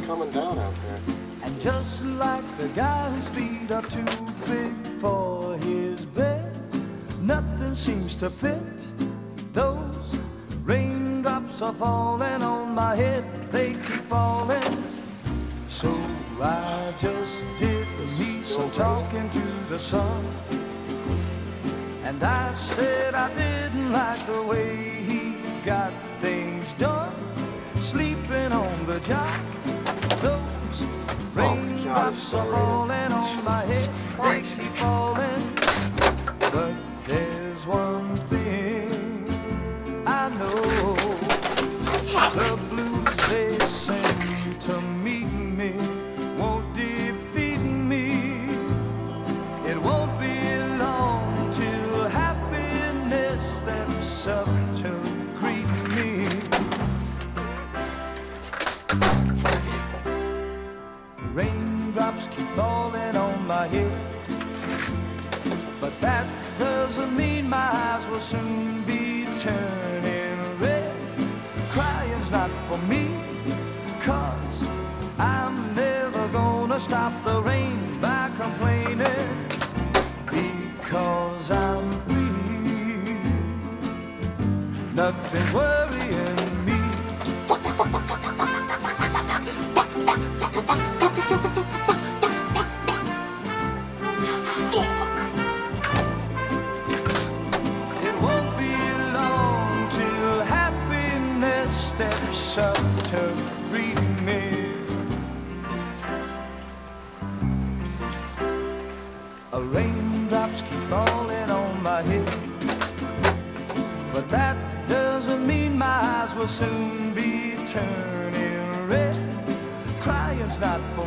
coming down out there. And just like the guy whose feet are too big for his bed, nothing seems to fit. Those raindrops are falling on my head, they keep falling. So I just did me some talking to the sun, and I said I didn't like the way he got things done, sleeping on the job. Those raindrops are falling on my head, they keep falling. But there's one thing I know, the blues they send to meet me won't defeat me. It won't be long till happiness steps up to greet me. Raindrops keep falling on my head, but that doesn't mean my eyes will soon be turning red. Crying's not for me, 'cause I'm never gonna stop the rain by complaining, because I'm free. Nothing's worrying me. It won't be long till happiness steps up to greet me. Raindrops keep falling on my head, but that doesn't mean my eyes will soon be turning red. Crying's not for